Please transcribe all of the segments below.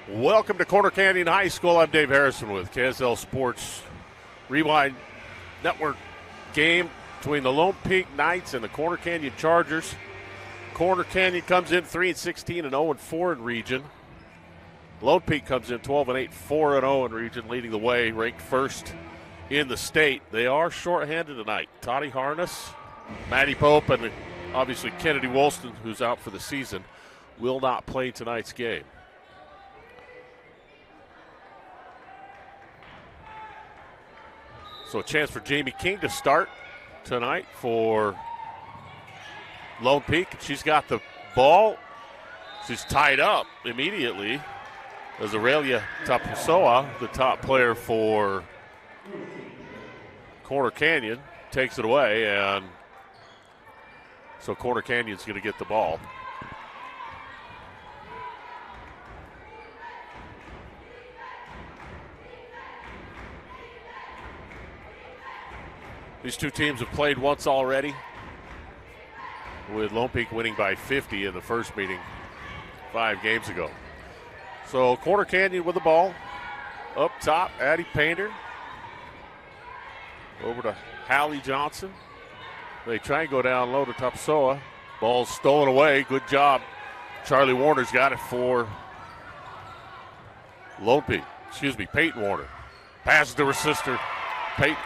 Welcome to Corner Canyon High School. I'm Dave Harrison with KSL Sports Rewind Network game between the Lone Peak Knights and the Corner Canyon Chargers. Corner Canyon comes in 3-16 and 0-4 in region. Lone Peak comes in 12-8, 4-0 in region, leading the way, ranked first in the state. They are shorthanded tonight. Toddy Harness, Maddie Pope, and obviously Kennedy Woolston, who's out for the season, will not play tonight's game. So a chance for Jamie King to start tonight for Lone Peak. She's got the ball. She's tied up immediately as Aurelia Tapusoa, the top player for Corner Canyon, takes it away, and so Corner Canyon's going to get the ball. These two teams have played once already, with Lone Peak winning by 50 in the first meeting 5 games ago. So Corner Canyon with the ball. Up top, Addie Painter. Over to Hallie Johnson. They try and go down low to Tapusoa. Ball's stolen away. Good job. Charlie Warner's got it for Lone Peak. Peyton Warner. Passes to her sister, Peyton.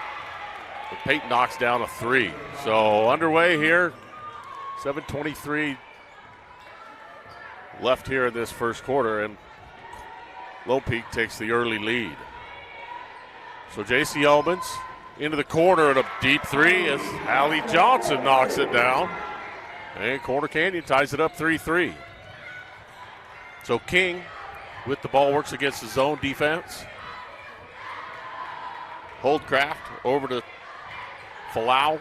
But Peyton knocks down a 3. So underway here. 7:23 left here in this first quarter, and Lone Peak takes the early lead. So J.C. Yeomans into the corner and a deep 3 as Hallie Johnson knocks it down. And Corner Canyon ties it up 3-3. So King with the ball works against the zone defense. Holdcraft over to Falau,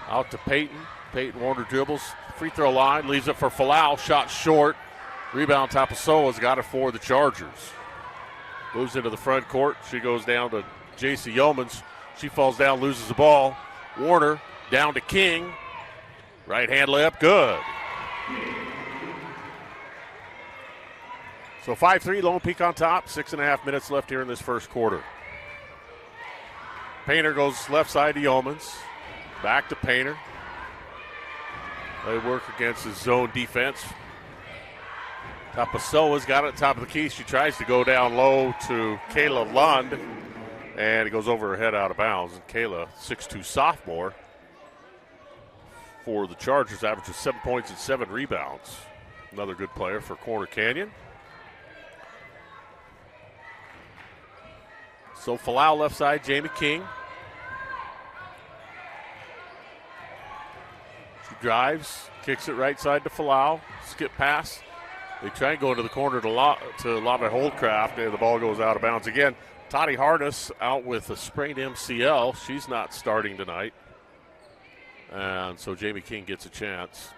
out to Peyton. Peyton Warner dribbles, free throw line, leaves it for Falau, shot short. Rebound, Tapusoa's got it for the Chargers. Moves into the front court. She goes down to J.C. Yeomans. She falls down, loses the ball. Warner down to King. Right hand layup, good. So 5-3, Lone Peak on top. 6.5 minutes left here in this first quarter. Painter goes left side to Yeomans. Back to Painter. They work against his zone defense. Tapusoa's got it at the top of the key. She tries to go down low to Kayla Lund, and it goes over her head out of bounds. And Kayla, 6'2 sophomore for the Chargers, averages 7 points and 7 rebounds. Another good player for Corner Canyon. So Falau left side, Jamie King. She drives, kicks it right side to Falau. Skip pass. They try and go into the corner to Lava Holdcraft, and the ball goes out of bounds again. Toddy Harness out with a sprained MCL. She's not starting tonight. And so Jamie King gets a chance.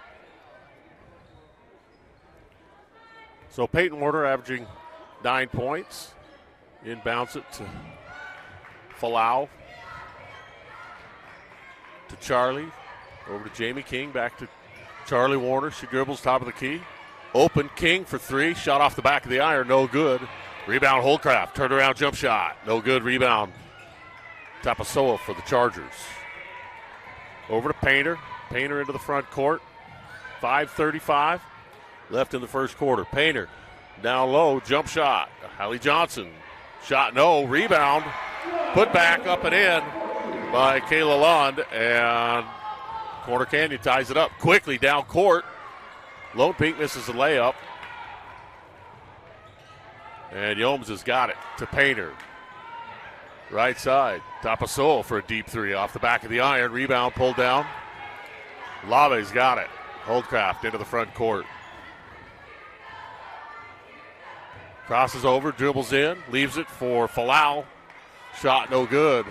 So Peyton Warner averaging 9 points. Inbounds it to Falau. To Charlie. Over to Jamie King. Back to Charlie Warner. She dribbles top of the key. Open, King for 3. Shot off the back of the iron. No good. Rebound, Holdcraft. Turnaround jump shot. No good. Rebound. Tapusoa for the Chargers. Over to Painter. Painter into the front court. 5:35 left in the first quarter. Painter down low. Jump shot. Hallie Johnson. Shot no. Rebound. Put back up and in by Kayla Lund. And Corner Canyon ties it up quickly down court. Lone Peak misses a layup. And Yeomans has got it to Painter. Right side. Tapusoa for a deep 3 off the back of the iron. Rebound pulled down. Lave's got it. Holdcraft into the front court. Crosses over, dribbles in, leaves it for Falau. Shot no good.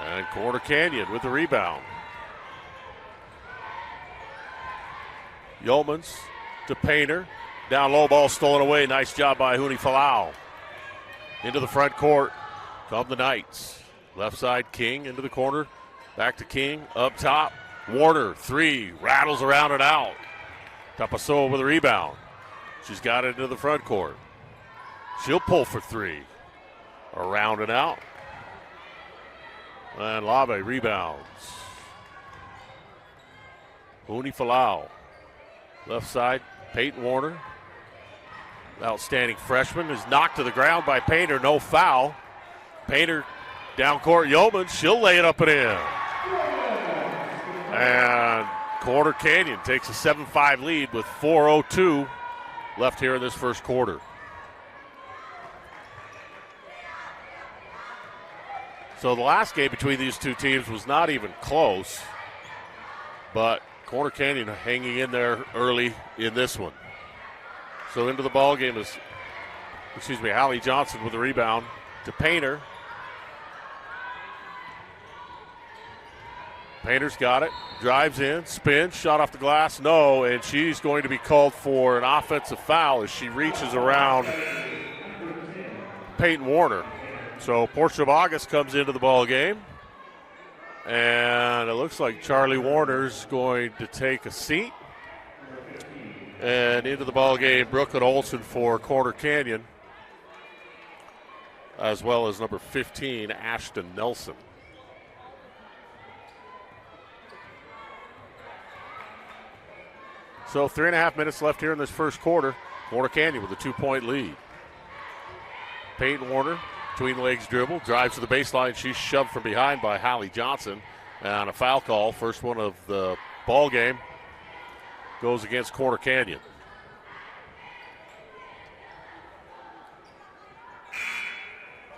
And Corner Canyon with the rebound. Yeomans to Painter. Down low, ball stolen away. Nice job by Huni Falau. Into the front court come the Knights. Left side, King into the corner. Back to King. Up top, Warner, 3. Rattles around and out. Tapusoa with a rebound. She's got it into the front court. She'll pull for three. Around and out. And Lave rebounds. Huni Falau. Left side, Peyton Warner. Outstanding freshman is knocked to the ground by Painter. No foul. Painter down court. Yeomans, she'll lay it up and in. And Corner Canyon takes a 7-5 lead with 4:02 left here in this first quarter. So the last game between these two teams was not even close, but Corner Canyon hanging in there early in this one. So into the ball game is, Hallie Johnson with the rebound to Painter. Painter's got it, drives in, spins, shot off the glass, no, and she's going to be called for an offensive foul as she reaches around Peyton Warner. So Portia August comes into the ball game, and it looks like Charlie Warner's going to take a seat. And into the ball game, Brooklyn Olson for Corner Canyon, as well as number 15, Ashton Nelson. So 3.5 minutes left here in this first quarter. Corner Canyon with a 2-point lead. Peyton Warner, between the legs dribble, drives to the baseline. She's shoved from behind by Hallie Johnson. And a foul call, first one of the ball game, goes against Corner Canyon.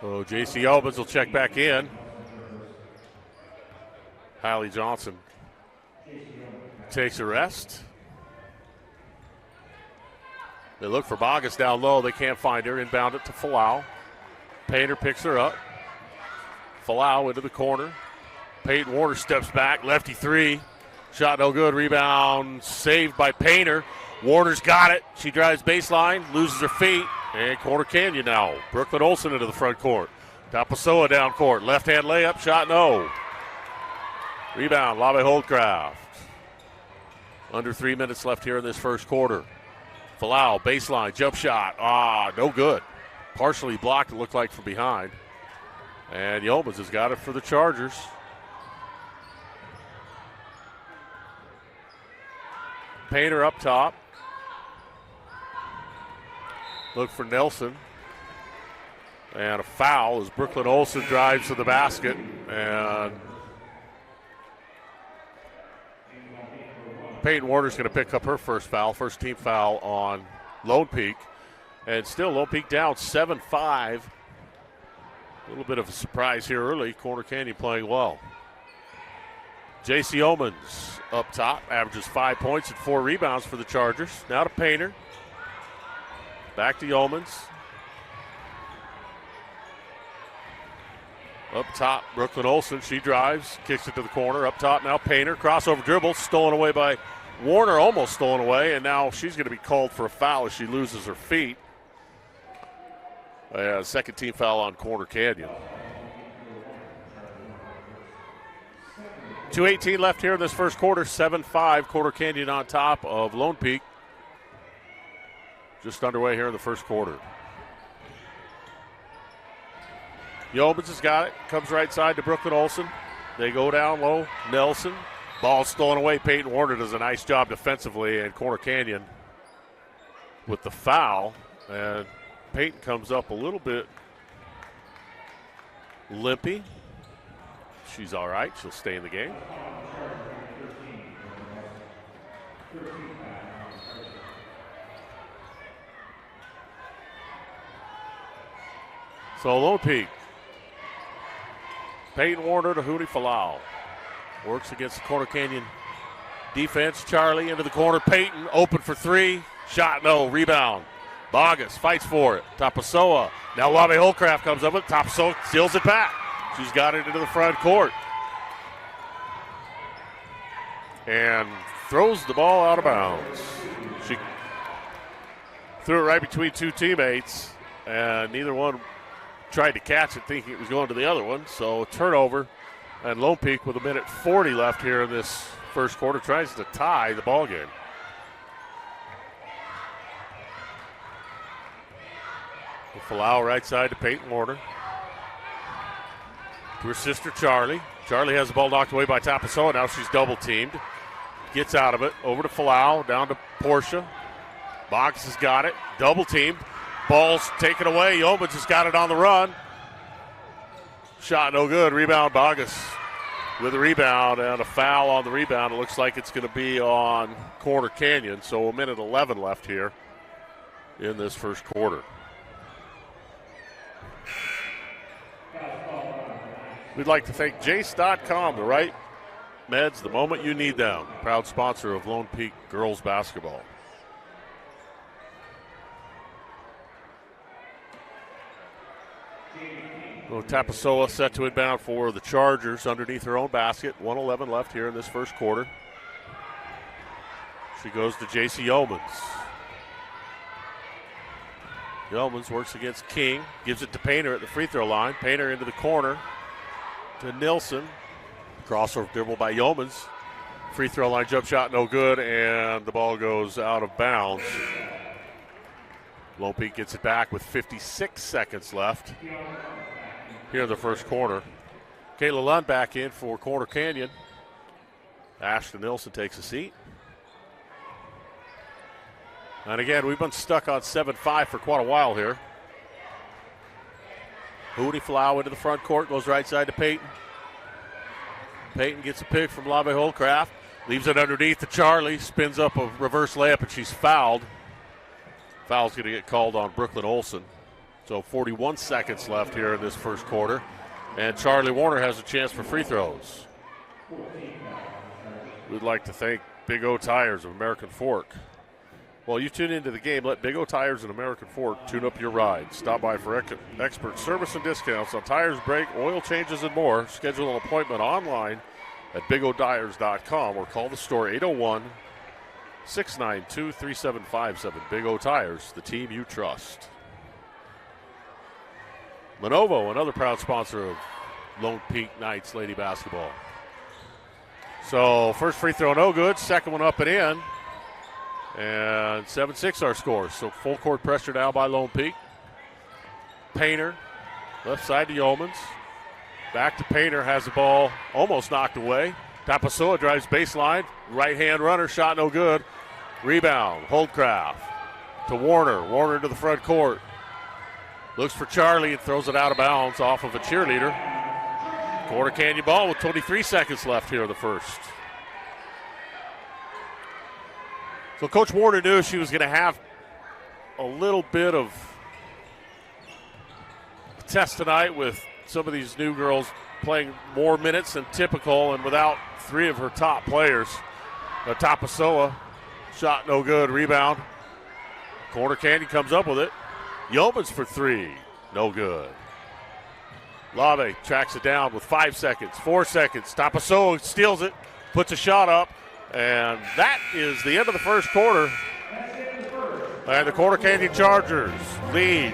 So J.C. Yeomans will check back in. Hallie Johnson takes a rest. They look for Bogus down low. They can't find her. Inbound it to Falau. Painter picks her up. Falau into the corner. Peyton Warner steps back. Lefty three. Shot no good. Rebound saved by Painter. Warner's got it. She drives baseline. Loses her feet. And Corner Canyon now. Brooklyn Olson into the front court. Tapasoa down court. Left-hand layup. Shot no. Rebound. Lave Holdcraft. Under 3 minutes left here in this first quarter. Falau, baseline, jump shot. No good. Partially blocked, it looked like, from behind. And Yeomans has got it for the Chargers. Painter up top. Look for Nelson. And a foul as Brooklyn Olson drives to the basket. And Peyton Warner's going to pick up her first foul, first team foul on Lone Peak. And still Lone Peak down 7-5. A little bit of a surprise here early. Corner Canyon playing well. J.C. Yeomans up top, averages 5 points and 4 rebounds for the Chargers. Now to Painter. Back to Yeomans. Up top, Brooklyn Olson. She drives, kicks it to the corner. Up top now, Painter. Crossover dribble, stolen away by Warner, almost stolen away. And now she's going to be called for a foul as she loses her feet. Second team foul on Corner Canyon. 2:18 left here in this first quarter. 7-5, Corner Canyon on top of Lone Peak. Just underway here in the first quarter. Yeomans has got it. Comes right side to Brooklyn Olson. They go down low. Nelson. Ball stolen away. Peyton Warner does a nice job defensively. And Corner Canyon with the foul. And Peyton comes up a little bit limpy. She's all right. She'll stay in the game. So Lone Peak. Peyton Warner to Huni Falau. Works against the Corner Canyon defense. Charlie into the corner. Peyton open for three. Shot no. Rebound. Bogus fights for it. Tapasoa. Now Lave Holcraft comes up with it. Tapasoa steals it back. She's got it into the front court. And throws the ball out of bounds. She threw it right between two teammates, and neither one tried to catch it thinking it was going to the other one. So turnover, and Lone Peak with 1:40 left here in this first quarter tries to tie the ball game. Falau right side to Peyton Warner. To her sister Charlie. Charlie has the ball knocked away by Tapasoa. Now she's double teamed. Gets out of it. Over to Falau. Down to Portia. Boggs has got it. Double teamed. Ball's taken away. Yeomans has got it on the run. Shot no good. Rebound Boggs with a rebound and a foul on the rebound. It looks like it's going to be on Corner Canyon. So a minute 11 left here in this first quarter. We'd like to thank Jace.com, the right meds the moment you need them. Proud sponsor of Lone Peak girls basketball. Well, Tapasoa set to inbound for the Chargers underneath her own basket. 1:11 left here in this first quarter. She goes to J.C. Yeomans. Yeomans works against King. Gives it to Painter at the free throw line. Painter into the corner to Nilsson. Crossover dribble by Yeomans. Free throw line jump shot no good, and the ball goes out of bounds. Lone Peak gets it back with 56 seconds left here in the first quarter. Kayla Lund back in for Corner Canyon. Ashton Nilsson takes a seat. And again, we've been stuck on 7-5 for quite a while here. Hootie Falau into the front court, goes right side to Peyton. Peyton gets a pick from Lave Holcraft, leaves it underneath to Charlie, spins up a reverse layup, and she's fouled. Foul's going to get called on Brooklyn Olsen. So 41 seconds left here in this first quarter. And Charlie Warner has a chance for free throws. We'd like to thank Big O Tires of American Fork. While you tune into the game, let Big O Tires and American Fork tune up your ride. Stop by for expert service and discounts on tires, brake, oil changes, and more. Schedule an appointment online at bigodires.com or call the store 801-692-3757. Big O Tires, the team you trust. Lenovo, another proud sponsor of Lone Peak Knights Lady Basketball. So first free throw no good, second one up and in. And 7-6 our score. So full court pressure now by Lone Peak. Painter, left side to Yeomans. Back to Painter, has the ball almost knocked away. Tapasoa drives baseline. Right hand runner, shot no good. Rebound, Holdcraft to Warner. Warner to the front court. Looks for Charlie and throws it out of bounds off of a cheerleader. Corner Canyon ball with 23 seconds left here in the first. So Coach Warner knew she was going to have a little bit of a test tonight with some of these new girls playing more minutes than typical and without three of her top players. Tapasoa, shot no good, rebound. Corner Canyon comes up with it. Yeomans for three, no good. Lave tracks it down with 5 seconds, 4 seconds. Tapasoa steals it, puts a shot up. And that is the end of the first quarter. And the Corner Canyon Chargers lead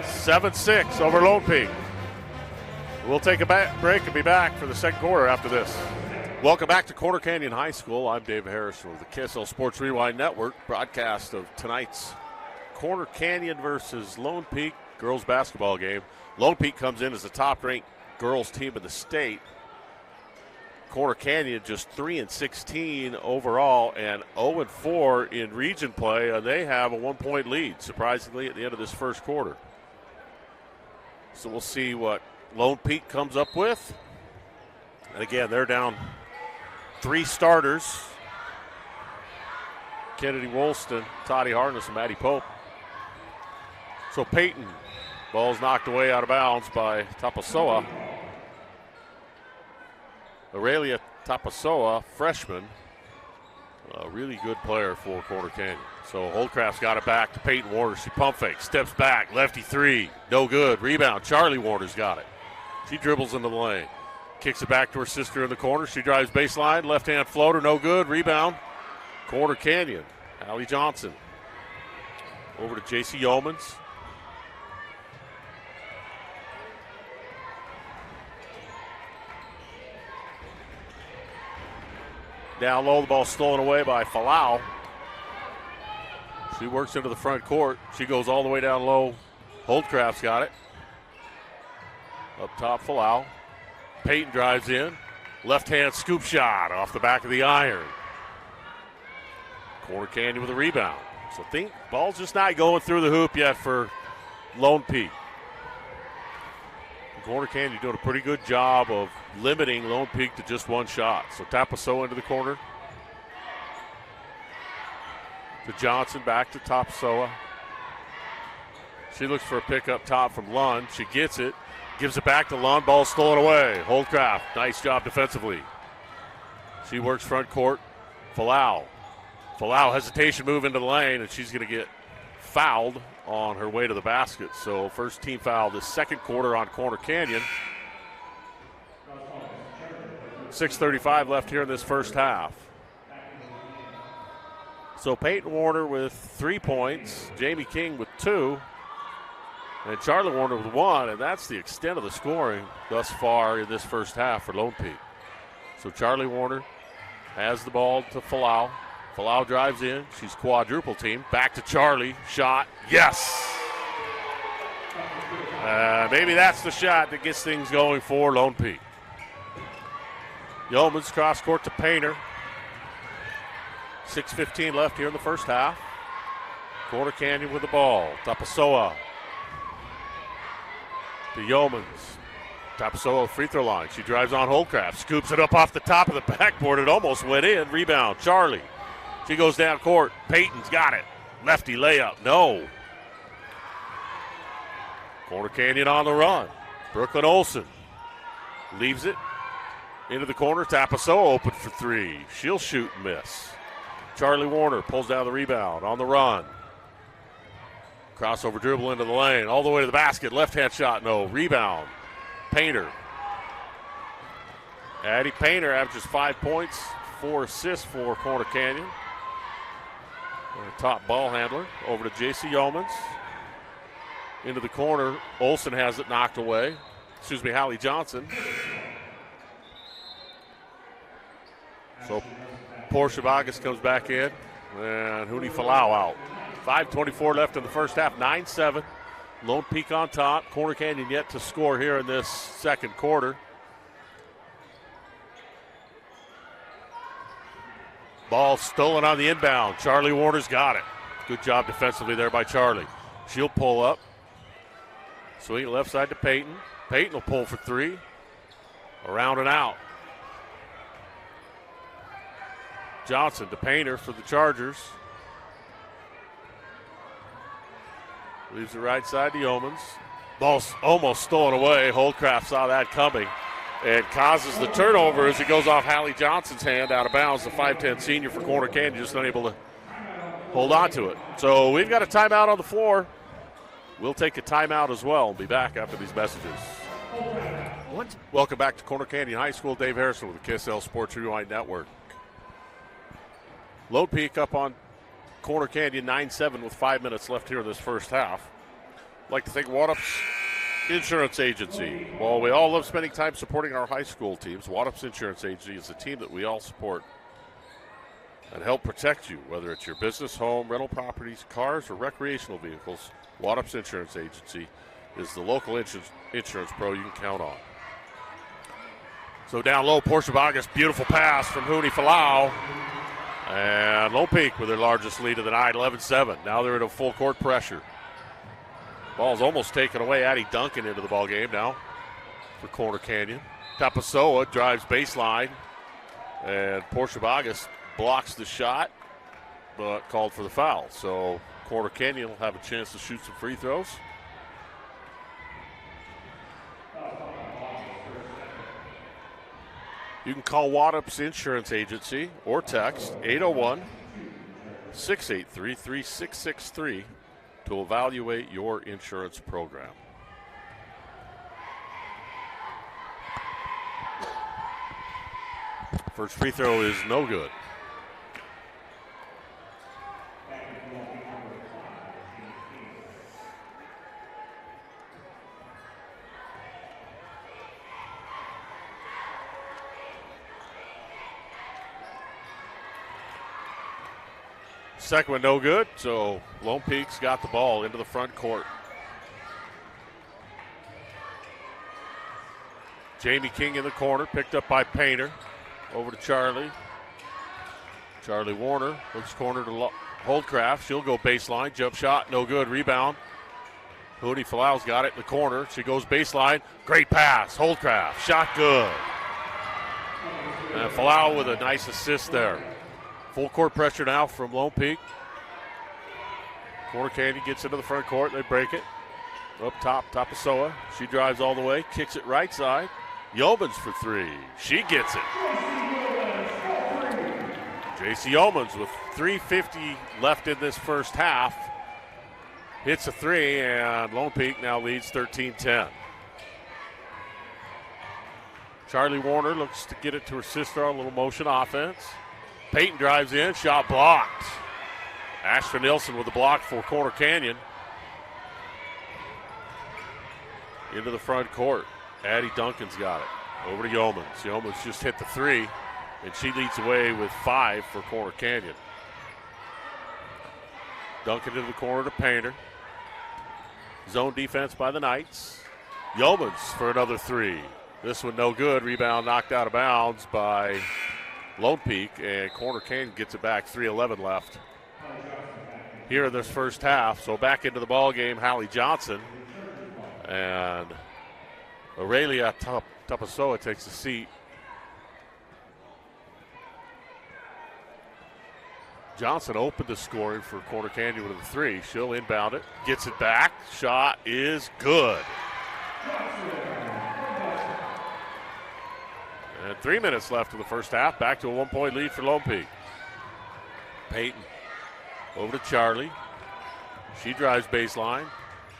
7-6 over Lone Peak. We'll take a break and be back for the second quarter after this. Welcome back to Corner Canyon High School. I'm Dave Harris with the KSL Sports Rewind Network. Broadcast of tonight's Corner Canyon versus Lone Peak girls basketball game. Lone Peak comes in as the top-ranked girls team in the state. Corner Canyon just 3-16 overall and 0-4 in region play, and they have a 1-point lead, surprisingly, at the end of this first quarter. So we'll see what Lone Peak comes up with. And again, they're down 3 starters. Kennedy Woolston, Toddy Harness, and Maddie Pope. So Peyton, ball's knocked away out of bounds by Tapasoa. Aurelia Tapasoa, freshman, a really good player for Corner Canyon. So Holdcraft's got it back to Peyton Warner. She pump fakes, steps back, lefty three, no good. Rebound, Charlie Warner's got it. She dribbles into the lane, kicks it back to her sister in the corner. She drives baseline, left-hand floater, no good. Rebound, Corner Canyon. Allie Johnson over to J.C. Yeomans. Down low, the ball stolen away by Falau. She works into the front court. She goes all the way down low. Holdcraft's got it. Up top, Falau. Peyton drives in. Left-hand scoop shot off the back of the iron. Corner Canyon with a rebound. So think ball's just not going through the hoop yet for Lone Peak. Corner Canyon doing a pretty good job of limiting Lone Peak to just one shot. So Tapasoa into the corner. To Johnson, back to Tapasoa. She looks for a pick up top from Lund. She gets it. Gives it back to Lund. Ball stolen away. Holdcraft, nice job defensively. She works front court. Falau. Falau, hesitation move into the lane, and she's going to get fouled on her way to the basket. So first team foul this second quarter on Corner Canyon. 6:35 left here in this first half. So Peyton Warner with 3 points, Jamie King with 2, and Charlie Warner with 1, and that's the extent of the scoring thus far in this first half for Lone Peak. So Charlie Warner has the ball to Falau. Falau drives in. She's quadruple team. Back to Charlie. Shot. Yes! Maybe that's the shot that gets things going for Lone Peak. Yeomans cross court to Painter. 6:15 left here in the first half. Corner Canyon with the ball. Tapasoa to Yeomans. Tapasoa free throw line. She drives on Holdcraft. Scoops it up off the top of the backboard. It almost went in. Rebound. Charlie. She goes down court. Peyton's got it. Lefty layup. No. Corner Canyon on the run. Brooklyn Olsen leaves it into the corner. Tapasoa open for 3. She'll shoot and miss. Charlie Warner pulls down the rebound on the run. Crossover dribble into the lane. All the way to the basket. Left-hand shot. No. Rebound. Painter. Addie Painter averages 5 points, 4 assists for Corner Canyon. Top ball handler over to J.C. Yeomans. Into the corner. Olsen has it knocked away. Hallie Johnson. So Portia Bogus comes back in. And Huni Falau out. 5:24 left in the first half. 9-7. Lone Peak on top. Corner Canyon yet to score here in this second quarter. Ball stolen on the inbound. Charlie Warner's got it. Good job defensively there by Charlie. She'll pull up. Swing it left side to Peyton. Peyton will pull for 3. Around and out. Johnson to Painter for the Chargers. Leaves the right side to Yeomans. Ball's almost stolen away. Holdcraft saw that coming and causes the turnover as it goes off Hallie Johnson's hand out of bounds. The 5'10 senior for Corner Canyon just unable to hold on to it. So we've got a timeout on the floor. We'll take a timeout as well and be back after these messages. Welcome back to Corner Canyon High School. Dave Harrison with the KSL Sports Rewind Network. Lone Peak up on Corner Canyon 9-7 with 5 minutes left here in this first half. I'd like to thank Waddups Insurance Agency. While we all love spending time supporting our high school teams, Waddups Insurance Agency is a team that we all support and help protect you, whether it's your business, home, rental properties, cars, or recreational vehicles. Waddups Insurance Agency is the local insurance pro you can count on. So down low, Portia Bogus, beautiful pass from Huni Falau. And Lone Peak with their largest lead of the night, 11-7. Now they're in a full court pressure. Ball's almost taken away. Addie Duncan into the ball game now for Corner Canyon. Tapasoa drives baseline, and Portia Bogus blocks the shot, but called for the foul. So Corner Canyon will have a chance to shoot some free throws. You can call Waddups Insurance Agency or text 801-683-3663 to evaluate your insurance program. First free throw is no good. Second one no good, so Lone Peak's got the ball into the front court. Jamie King in the corner, picked up by Painter. Over to Charlie. Charlie Warner looks corner to Holdcraft. She'll go baseline. Jump shot, no good. Rebound. Huni Falau's got it in the corner. She goes baseline. Great pass. Holdcraft. Shot good. And Falau with a nice assist there. Full court pressure now from Lone Peak. Corner Canyon gets into the front court. They break it. Up top, Tapasoa. She drives all the way. Kicks it right side. Yeomans for three. She gets it. J.C. Yeomans with 3:50 left in this first half. Hits a three, and Lone Peak now leads 13-10. Charlie Warner looks to get it to her sister on a little motion offense. Peyton drives in, shot blocked. Ashton Nilsson with the block for Corner Canyon. Into the front court. Addie Duncan's got it. Over to Yeomans. Yeomans just hit the three, and she leads away with 5 for Corner Canyon. Duncan into the corner to Painter. Zone defense by the Knights. Yeomans for another three. This one no good. Rebound knocked out of bounds by Lone Peak, and Corner Canyon gets it back. 3:11 left here in this first half. So back into the ball game, Hallie Johnson. And Aurelia Tapasoa takes a seat. Johnson opened the scoring for Corner Canyon with a three. She'll inbound it, gets it back. Shot is good. And 3 minutes left in the first half. Back to a 1-point lead for Lone Peak. Peyton over to Charlie. She drives baseline.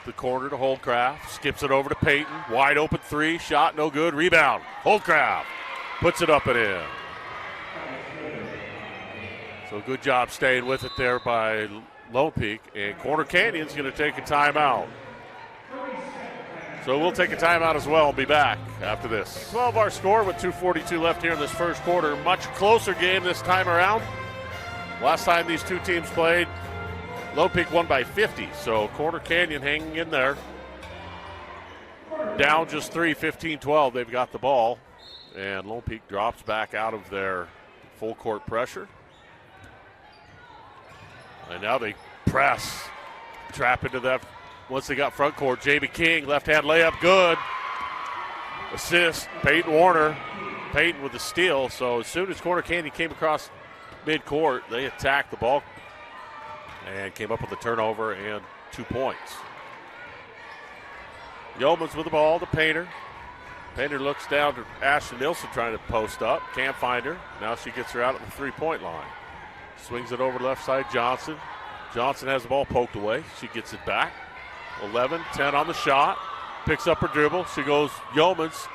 The corner to Holdcraft. Skips it over to Peyton. Wide open three. Shot no good. Rebound. Holdcraft puts it up and in. So good job staying with it there by Lone Peak. And Corner Canyon's going to take a timeout. So we'll take a timeout as well and be back after this. 12 our score with 2:42 left here in this first quarter. Much closer game this time around. Last time these two teams played, Lone Peak won by 50. So Corner Canyon hanging in there. Down just 3, 15-12. They've got the ball. And Lone Peak drops back out of their full court pressure. And now they press. Trap into that. Once they got front court, Jamie King, left-hand layup, good. Assist, Peyton Warner. Peyton with the steal. So as soon as Corner Canyon came across midcourt, they attacked the ball and came up with a turnover and 2 points. Yeomans with the ball to Painter. Painter looks down to Ashton Nilsson trying to post up. Can't find her. Now she gets her out at the three-point line. Swings it over left side, Johnson. Johnson has the ball poked away. She gets it back. 11-10 on the shot. Picks up her dribble. She goes Yeomans.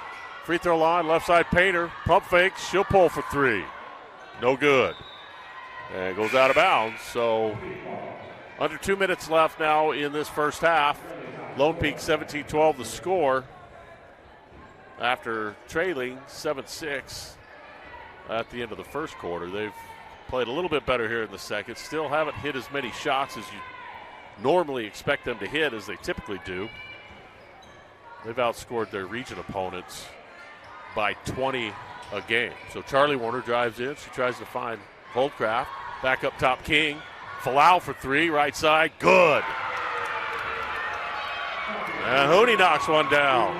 Free throw line, left side Painter. Pump fake. She'll pull for three. No good. And it goes out of bounds. So under 2 minutes left now in this first half. Lone Peak 17-12 the score after trailing 7-6 at the end of the first quarter. They've played a little bit better here in the second. Still haven't hit as many shots as you normally expect them to hit as they typically do. They've outscored their region opponents by 20 a game. So Charlie Warner drives in. She tries to find Holdcraft. Back up top, King. Falau for three, right side. Good. And Huni knocks one down.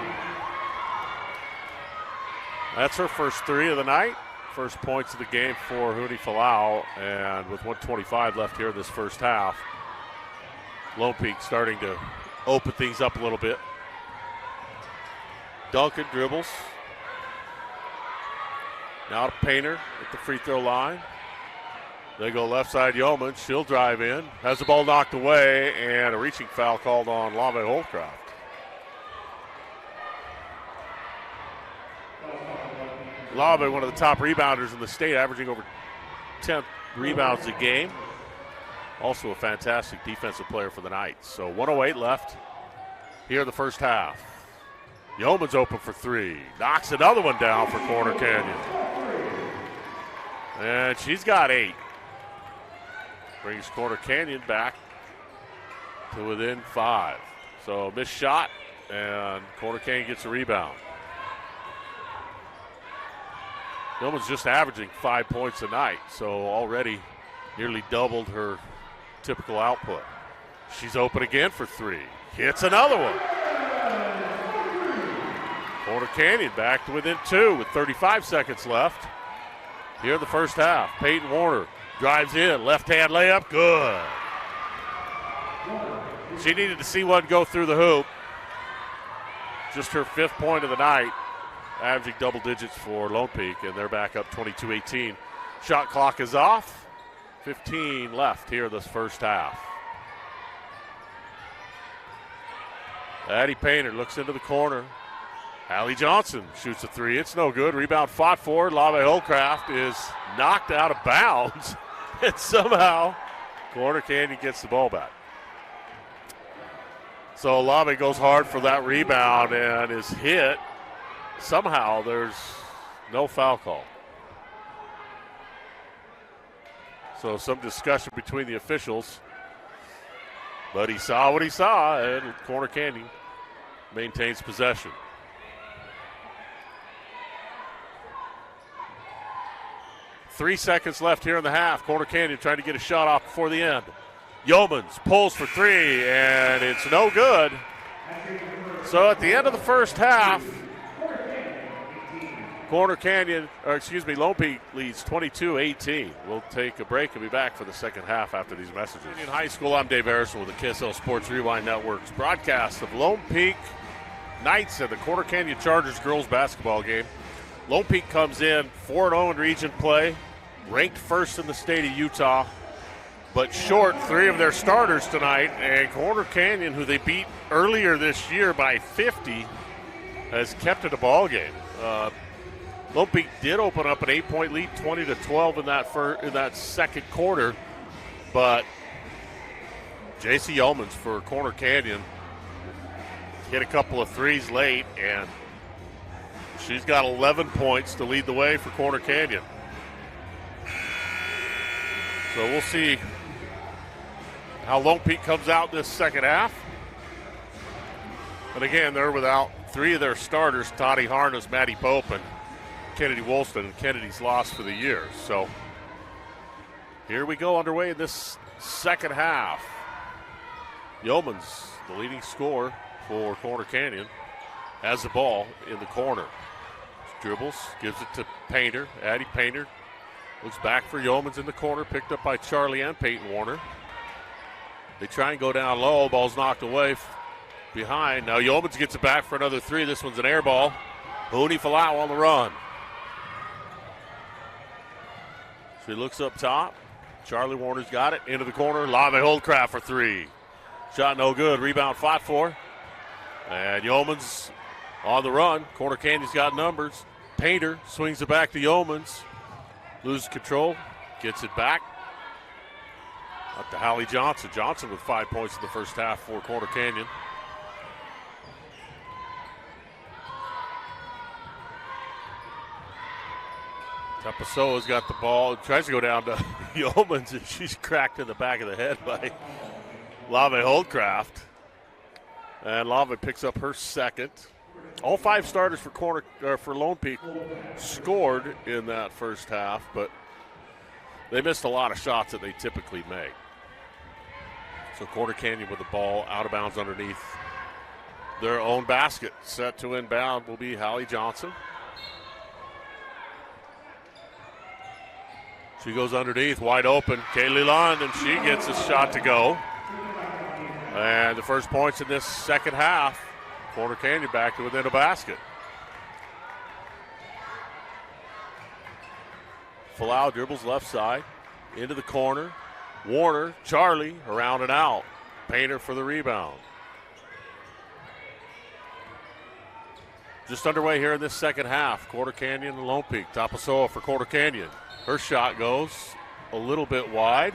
That's her first three of the night. First points of the game for Huni Falau. And with 1:25 left here in this first half, Lone Peak starting to open things up a little bit. Duncan dribbles. Now to Painter at the free throw line. They go left side Yeoman. She'll drive in. Has the ball knocked away, and a reaching foul called on Lave Holdcraft. Lave, one of the top rebounders in the state, averaging over 10 rebounds a game. Also a fantastic defensive player for the Knights. So 1:08 left here in the first half. Yeoman's open for three. Knocks another one down for Corner Canyon. And she's got 8. Brings Corner Canyon back to within 5. So missed shot, and Corner Canyon gets a rebound. Yeoman's just averaging 5 points a night, so already nearly doubled her typical output. She's open again for three. Hits another one. Corner Canyon back to within 2 with 35 seconds left here in the first half. Peyton Warner drives in, left-hand layup, good. She needed to see one go through the hoop. Just her 5th point of the night, averaging double digits for Lone Peak, and they're back up 22-18. Shot clock is off. 15 left here in this first half. Addie Painter looks into the corner. Allie Johnson shoots a three. It's no good. Rebound fought for. Lave Holcraft is knocked out of bounds. And somehow Corner Canyon gets the ball back. So Lave goes hard for that rebound and is hit. Somehow there's no foul call. So some discussion between the officials. But he saw what he saw, and Corner Canyon maintains possession. Three seconds left here in the half. Corner Canyon trying to get a shot off before the end. Yeomans pulls for three, and it's no good. So at the end of the first half, Lone Peak leads 22-18. We'll take a break and be back for the second half after these messages. In high school, I'm Dave Harrison with the KSL Sports Rewind Network's broadcast of Lone Peak Knights and the Corner Canyon Chargers girls basketball game. Lone Peak comes in 4-0 in region play, ranked first in the state of Utah, but short 3 of their starters tonight. And Corner Canyon, who they beat earlier this year by 50, has kept it a ball game. Lone Peak did open up an 8-point lead, 20-12 in that second quarter, but J.C. Yeomans for Corner Canyon hit a couple of threes late, and she's got 11 points to lead the way for Corner Canyon. So we'll see how Lone Peak comes out this second half. And again, they're without 3 of their starters, Toddy Harness, Maddie Pope, and Kennedy Woolston, and Kennedy's lost for the year. So here we go underway in this second half. Yeomans, the leading scorer for Corner Canyon, has the ball in the corner. Dribbles, gives it to Painter. Addie Painter looks back for Yeomans in the corner, picked up by Charlie and Peyton Warner. They try and go down low. Ball's knocked away behind. Now Yeomans gets it back for another 3. This one's an air ball. Huni Falau on the run. She looks up top. Charlie Warner's got it. Into the corner. Lave Holdcraft for 3. Shot no good. Rebound fought for. And Yeomans on the run. Corner Canyon's got numbers. Painter swings it back to Yeomans. Loses control. Gets it back. Up to Hallie Johnson. Johnson with 5 points in the first half for Corner Canyon. Tapasoa's got the ball, tries to go down to Yeomans, and she's cracked in the back of the head by Lave Holdcraft. And Lave picks up her second. All 5 starters for Lone Peak scored in that first half, but they missed a lot of shots that they typically make. So Corner Canyon with the ball out of bounds underneath their own basket. Set to inbound will be Hallie Johnson. She goes underneath, wide open. Kaylee Lund, and she gets a shot to go. And the first points in this second half. Corner Canyon back to within a basket. Falau dribbles left side, into the corner. Warner, Charlie, around and out. Painter for the rebound. Just underway here in this second half. Corner Canyon and Lone Peak. Tapasoa for Corner Canyon. Her shot goes a little bit wide.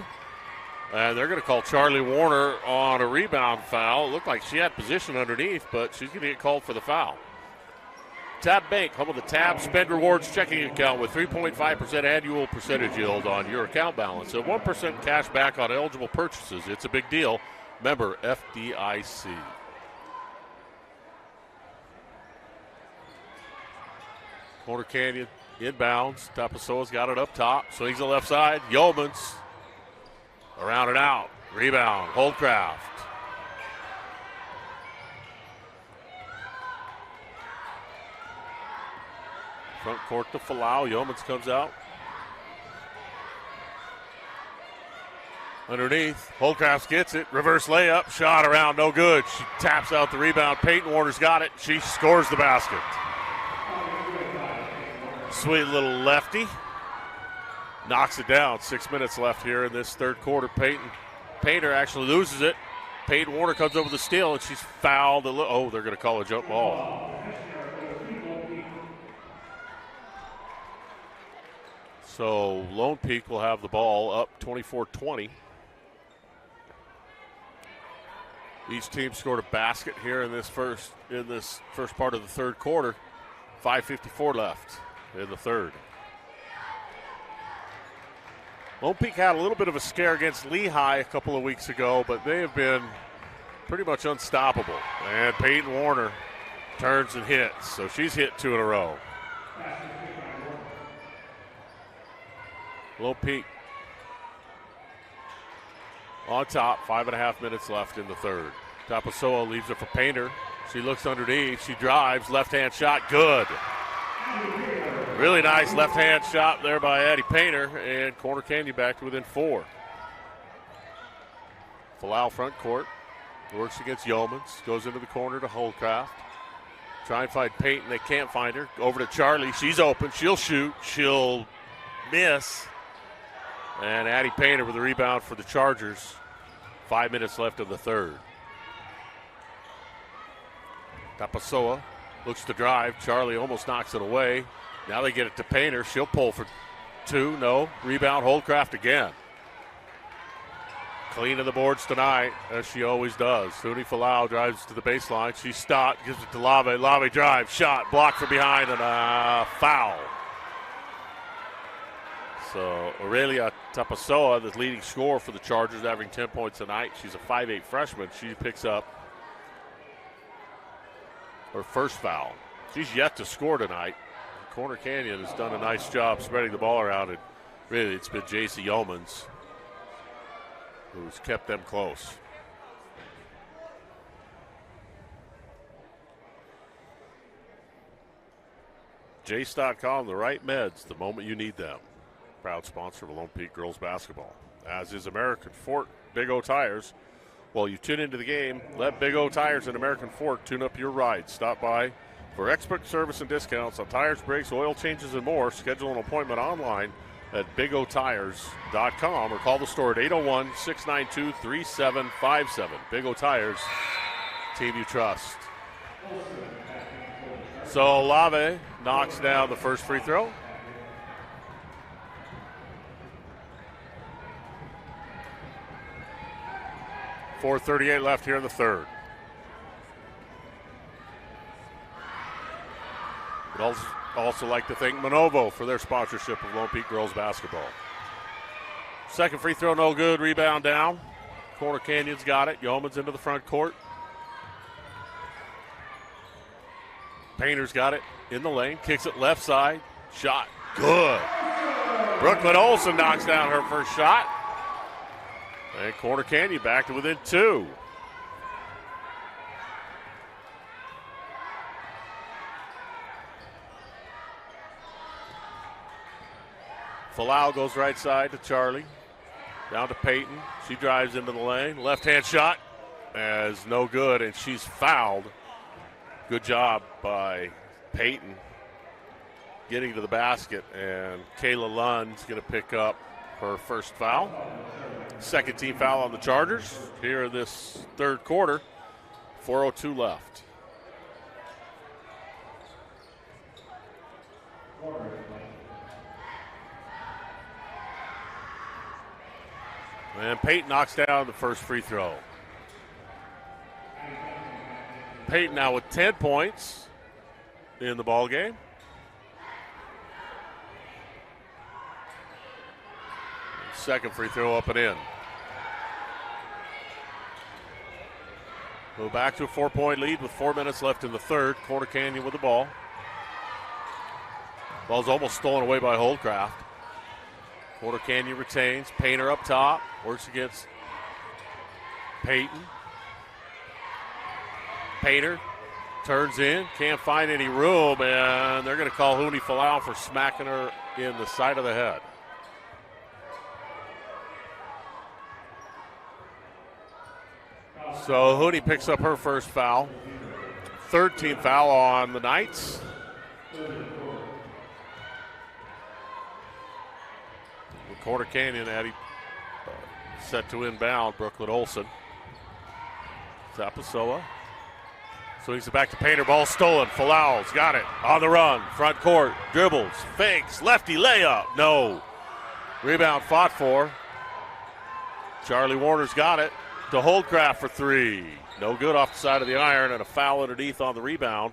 And they're going to call Charlie Warner on a rebound foul. It looked like she had position underneath, but she's going to get called for the foul. Tab Bank, home of the Tab Spend Rewards checking account with 3.5% annual percentage yield on your account balance and 1% cash back on eligible purchases. It's a big deal. Member Corner Canyon inbounds. Tapasoa's got it up top. Swings the left side. Yeomans around and out. Rebound. Holdcraft. Front court to Falau. Yeomans comes out. Underneath. Holdcraft gets it. Reverse layup. Shot around. No good. She taps out the rebound. Peyton Warner's got it. She scores the basket. Sweet little lefty. Knocks it down. 6 minutes left here in this third quarter. Painter actually loses it. Peyton Warner comes over the steal, and she's fouled. Oh, they're going to call a jump ball. So Lone Peak will have the ball up 24-20. Each team scored a basket here in this first part of the third quarter. 5:54 left in the third. Lone Peak had a little bit of a scare against Lehigh a couple of weeks ago, but they have been pretty much unstoppable. And Peyton Warner turns and hits, so she's hit 2 in a row. Lone Peak on top, 5.5 minutes left in the third. Tapasoa leaves it for Painter. She looks underneath. She drives. Left-hand shot. Good. Really nice left-hand shot there by Addie Painter. And Corner Canyon back to within 4. Falau front court. Works against Yeomans. Goes into the corner to Holdcraft. Try and find Peyton. They can't find her. Over to Charlie. She's open. She'll shoot. She'll miss. And Addie Painter with the rebound for the Chargers. 5 minutes left of the third. Tapasoa looks to drive. Charlie almost knocks it away. Now they get it to Painter. She'll pull for 2. No. Rebound. Holdcraft again. Cleaning the boards tonight, as she always does. Suni Falau drives to the baseline. She's stopped. Gives it to Lave. Lave drive. Shot. Blocked from behind and a foul. So Aurelia Tapasoa, the leading scorer for the Chargers, averaging 10 points tonight. She's a 5'8 freshman. She picks up her first foul. She's yet to score tonight. Corner Canyon has done a nice job spreading the ball around, and really it's been J.C. Yeomans who's kept them close. Jace.com, the right meds the moment you need them. Proud sponsor of Lone Peak girls basketball, as is American Fort Big O Tires. While you tune into the game, let Big O Tires and American Fort tune up your ride. Stop by for expert service and discounts on tires, brakes, oil changes, and more. Schedule an appointment online at bigotires.com or call the store at 801-692-3757. Big O Tires, team you trust. So Lave knocks down the first free throw. .438 left here in the third. We'd also like to thank Manovo for their sponsorship of Lone Peak girls basketball. Second free throw, no good. Rebound down. Corner Canyon's got it. Yeomans into the front court. Painter's got it in the lane. Kicks it left side. Shot. Good. Brooklyn Olsen knocks down her first shot. And Corner Canyon back to within 2. Falau goes right side to Charlie. Down to Peyton. She drives into the lane. Left-hand shot is no good, and she's fouled. Good job by Peyton getting to the basket, and Kayla Lund's going to pick up her first foul. Second team foul on the Chargers here in this third quarter. 4:02 left. And Peyton knocks down the first free throw. Peyton now with 10 points in the ball game. Second free throw up and in. Go back to a 4-point lead with 4 minutes left in the third. Corner Canyon with the ball. Ball's almost stolen away by Holdcraft. Corner Canyon retains. Painter up top. Works against Peyton. Painter turns in. Can't find any room, and they're going to call Huni Falau for smacking her in the side of the head. So Huni picks up her first foul. 13th foul on the Knights. Corner Canyon, Addie set to inbound. Brooklyn Olsen. Tapasoa. Swings it back to Painter. Ball stolen. Falau's got it. On the run. Front court. Dribbles. Fakes. Lefty layup. No. Rebound fought for. Charlie Warner's got it. To Holdcraft for three. No good off the side of the iron, and a foul underneath on the rebound.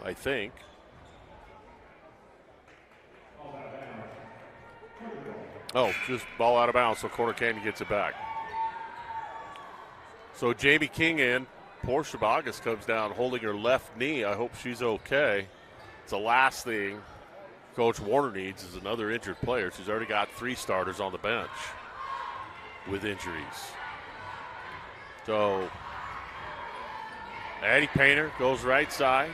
I think. Oh, just ball out of bounds, so Corner Canyon gets it back. So Jamie King in. Portia Bogus comes down holding her left knee. I hope she's okay. It's the last thing Coach Warner needs is another injured player. She's already got 3 starters on the bench with injuries. So Addie Painter goes right side.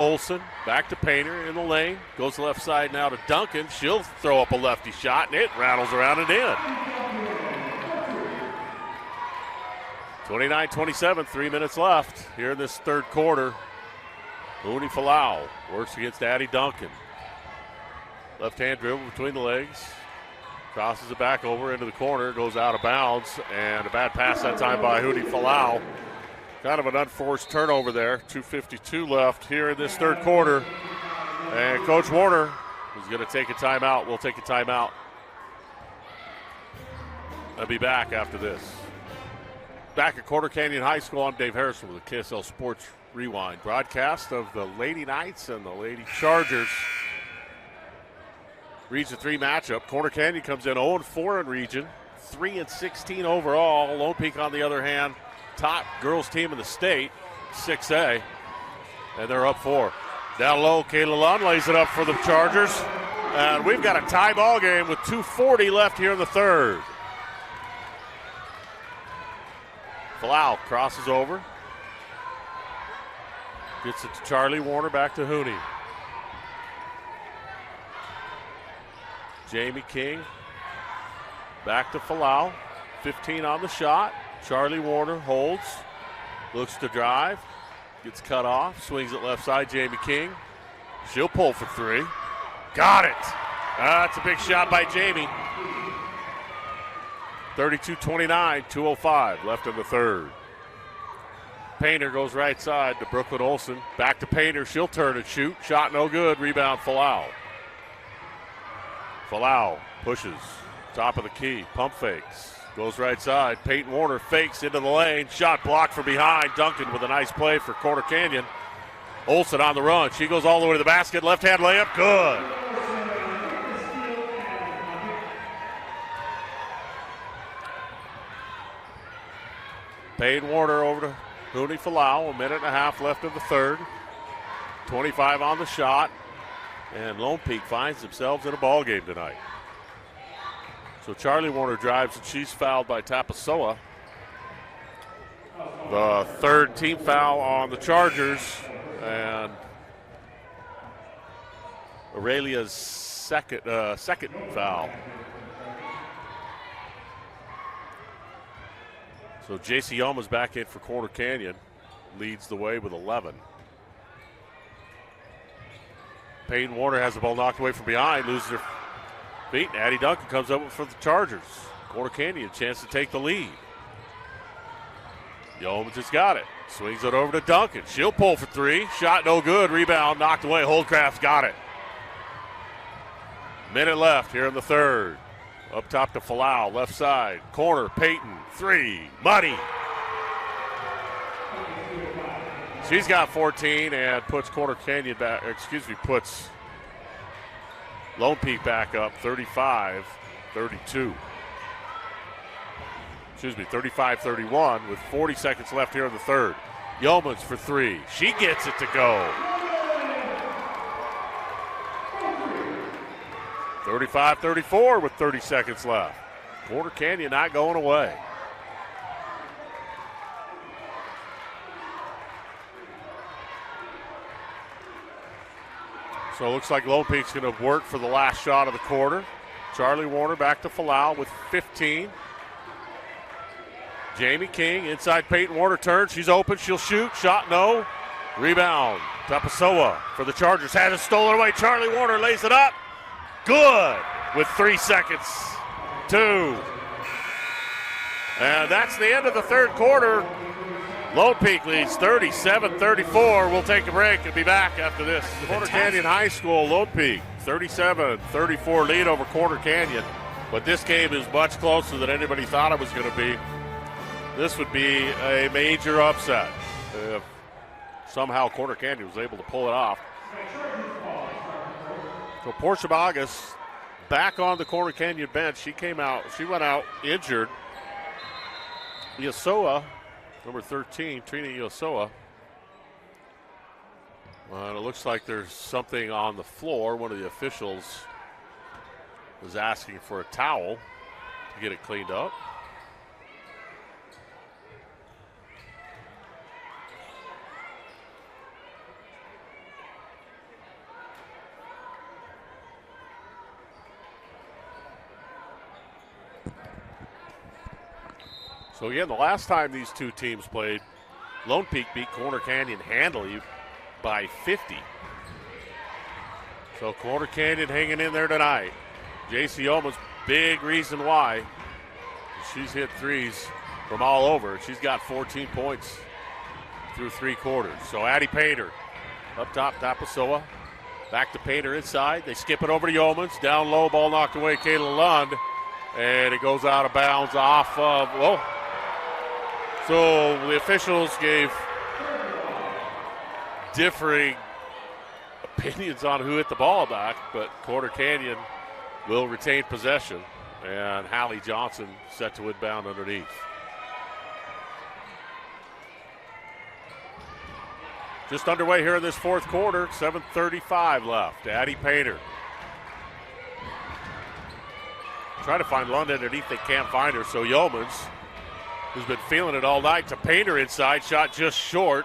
Olsen back to Painter in the lane. Goes left side now to Duncan. She'll throw up a lefty shot, and it rattles around and in. 29-27, 3 minutes left here in this third quarter. Huni Falau works against Addie Duncan. Left-hand dribble between the legs. Crosses it back over into the corner. Goes out of bounds. And a bad pass that time by Huni Falau. Kind of an unforced turnover there. 2:52 left here in this third quarter. And Coach Warner is going to take a timeout. We'll take a timeout. I'll be back after this. Back at Corner Canyon High School, I'm Dave Harrison with the KSL Sports Rewind broadcast of the Lady Knights and the Lady Chargers. Region 3 matchup. Corner Canyon comes in 0-4 in region, 3-16 overall. Lone Peak, on the other hand, top girls team in the state, 6A, and they're up 4. Down low, Kayla Lund lays it up for the Chargers, and we've got a tie ball game with 2:40 left here in the third. Falau crosses over, gets it to Charlie Warner, back to Huni. Jamie King back to Falau, 15 on the shot. Charlie Warner holds, looks to drive, gets cut off, swings it left side. Jamie King, she'll pull for three. Got it. That's a big shot by Jamie. 32-29, 2:05 left in the third. Painter goes right side to Brooklyn Olsen. Back to Painter, she'll turn and shoot. Shot no good, rebound Falau. Falau pushes, top of the key, pump fakes. Goes right side. Peyton Warner fakes into the lane. Shot blocked from behind. Duncan with a nice play for Corner Canyon. Olsen on the run. She goes all the way to the basket. Left-hand layup. Good. Peyton Warner over to Huni Falau. 1.5 minutes left in the third. 25 on the shot. And Lone Peak finds themselves in a ball game tonight. So Charlie Warner drives, and she's fouled by Tapasoa. The third team foul on the Chargers, and Aurelia's second foul. So J.C. Yoma's back in for Corner Canyon, leads the way with 11. Peyton Warner has the ball knocked away from behind, loses her feet. Addie Duncan comes up for the Chargers. Corner Canyon, chance to take the lead. Yeomans has got it. Swings it over to Duncan. She'll pull for three. Shot no good. Rebound knocked away. Holdcraft's got it. Minute left here in the third. Up top to Falau, left side. Corner, Peyton, three. Muddy. She's got 14 and puts Corner Canyon back, puts Lone Peak back up 35-32. 35-31 with 40 seconds left here in the third. Yeomans for three. She gets it to go. 35-34 with 30 seconds left. Corner Canyon not going away. So it looks like Lone Peak's going to work for the last shot of the quarter. Charlie Warner back to Falau with 15. Jamie King inside Peyton Warner turns. She's open. She'll shoot. Shot no. Rebound. Tapasoa for the Chargers. Had it stolen away. Charlie Warner lays it up. Good with 3 seconds. 2. And that's the end of the third quarter. Lone Peak leads 37-34. We'll take a break and be back after this. Corner Canyon High School, Lone Peak, 37-34 lead over Corner Canyon. But this game is much closer than anybody thought it was going to be. This would be a major upset if somehow Corner Canyon was able to pull it off. So Portia Bogus back on the Corner Canyon bench. She went out injured. Yosoa, number 13, Trina Yosoa. It looks like there's something on the floor. One of the officials was asking for a towel to get it cleaned up. So again, the last time these two teams played, Lone Peak beat Corner Canyon handily by 50. So Corner Canyon hanging in there tonight. J.C. Oman's big reason why. She's hit threes from all over. She's got 14 points through 3 quarters. So Addie Painter up top, Tapasoa. Back to Painter inside. They skip it over to Yeomans. Down low, ball knocked away, Kayla Lund. And it goes out of bounds off of, so the officials gave differing opinions on who hit the ball back, but Corner Canyon will retain possession, and Hallie Johnson set to inbound underneath. Just underway here in this fourth quarter, 7:35 left. Addie Painter. Trying to find Lund underneath, they can't find her, so Yeomans, who's been feeling it all night, to Painter inside, shot just short,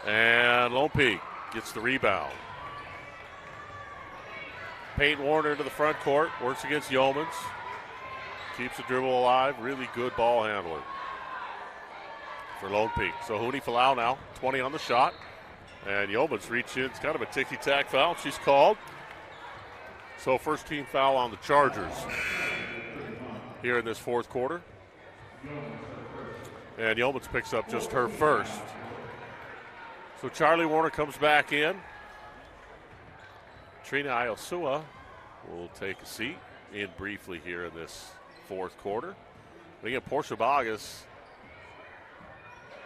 and Lone Peak gets the rebound. Peyton Warner into the front court, works against Yeomans, keeps the dribble alive, really good ball handler for Lone Peak. So Huni Falau now, 20 on the shot, and Yeomans reach in, it's kind of a ticky-tack foul she's called. So first team foul on the Chargers here in this fourth quarter. And Yeomans picks up just her first. So Charlie Warner comes back in. Trina Iosua will take a seat in briefly here in this fourth quarter. And again, Portia Bogus,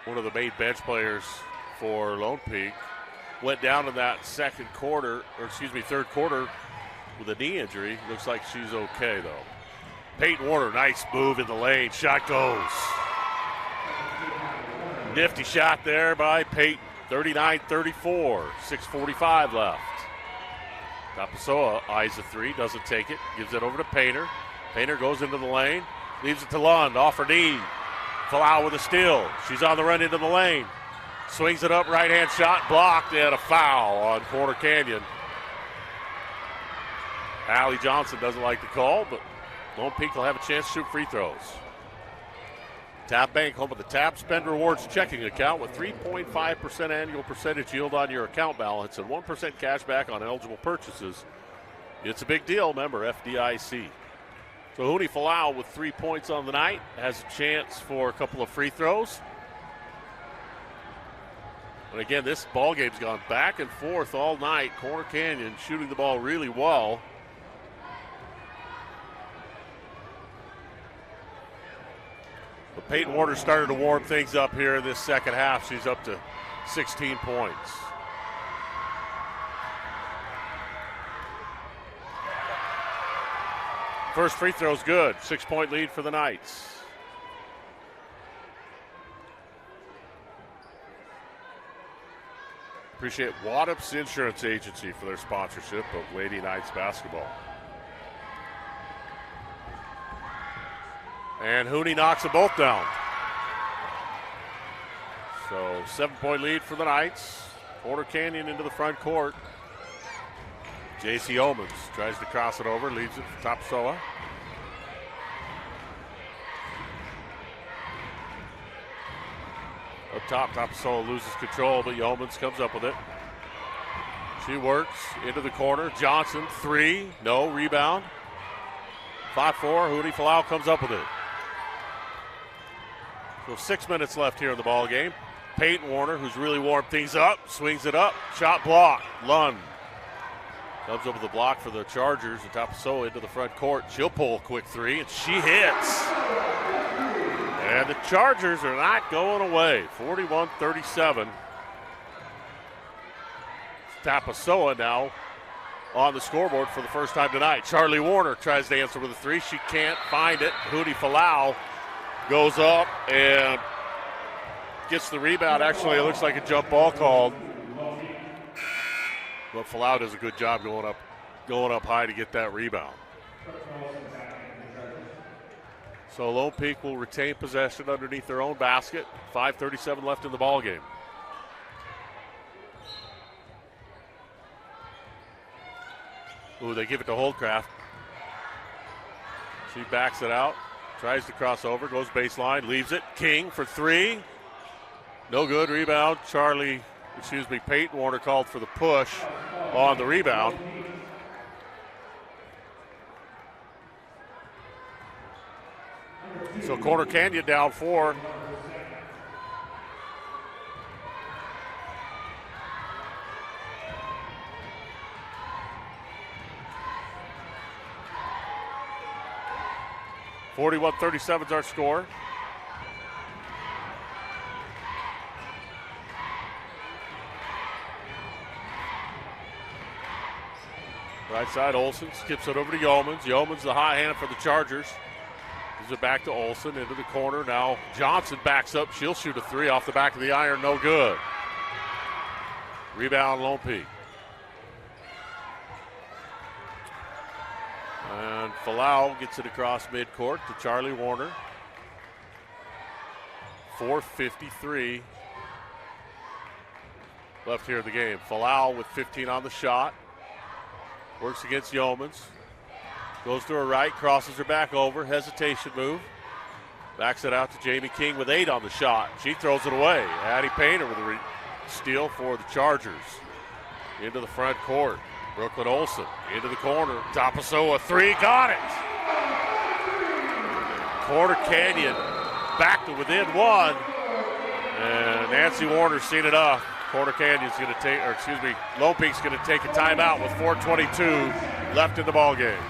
one of the main bench players for Lone Peak, went down in that third quarter with a knee injury. Looks like she's okay, though. Peyton Warner, nice move in the lane. Shot goes. Nifty shot there by Peyton. 39-34. 6:45 left. Tapasoa eyes the three, doesn't take it. Gives it over to Painter. Painter goes into the lane. Leaves it to Lund, off her knee. Falau with a steal. She's on the run into the lane. Swings it up, right-hand shot, blocked, and a foul on Corner Canyon. Hallie Johnson doesn't like the call, but Lone Peak will have a chance to shoot free throws. Tap Bank, home of the Tap Spend Rewards checking account with 3.5% annual percentage yield on your account balance and 1% cash back on eligible purchases. It's a big deal, member FDIC. So Huni Falau with 3 points on the night has a chance for a couple of free throws. And again, this ball game's gone back and forth all night. Corner Canyon shooting the ball really well. But Peyton Warner started to warm things up here in this second half. She's up to 16 points. First free throw's good. 6-point lead for the Knights. Appreciate Waddup's Insurance Agency for their sponsorship of Lady Knights basketball. And Hooney knocks them both down. So 7-point lead for the Knights. Corner Canyon into the front court. J.C. Yeomans tries to cross it over, leaves it for Tapasoa. Up top, Tapasoa loses control, but Yeomans comes up with it. She works into the corner. Johnson, three, no, rebound. 5-4, Huni Falau comes up with it. So 6 minutes left here in the ball game. Peyton Warner, who's really warmed things up, swings it up. Shot block. Lund comes up with a block for the Chargers. And Tapasoa into the front court. She'll pull a quick three, and she hits. And the Chargers are not going away. 41-37. Tapasoa now on the scoreboard for the first time tonight. Charlie Warner tries to answer with a three. She can't find it. Huni Falau goes up and gets the rebound. Actually, it looks like a jump ball called. But Falau does a good job going up high to get that rebound. So Lone Peak will retain possession underneath their own basket. 5:37 left in the ball game. Ooh, they give it to Holdcraft. She backs it out, tries to cross over, goes baseline, leaves it. King for three. No good. Rebound. Peyton Warner called for the push on the rebound. So Corner Canyon down 4. (41-37) is our score. Right side, Olsen skips it over to Yeomans. Yeomans the hot hand for the Chargers. Gives it back to Olsen into the corner. Now Johnson backs up. She'll shoot a three off the back of the iron. No good. Rebound, Lone Peak. And Falau gets it across midcourt to Charlie Warner. 4:53 left here in the game. Falau with 15 on the shot. Works against Yeomans. Goes to her right, crosses her back over. Hesitation move. Backs it out to Jamie King with 8 on the shot. She throws it away. Addie Painter with a steal for the Chargers. Into the front court. Brooklyn Olsen into the corner. Tapasoa three, got it. Corner Canyon back to within 1. And Nancy Warner's seen enough. Corner Canyon's going to Lone Peak's going to take a timeout with 4:22 left in the ball game.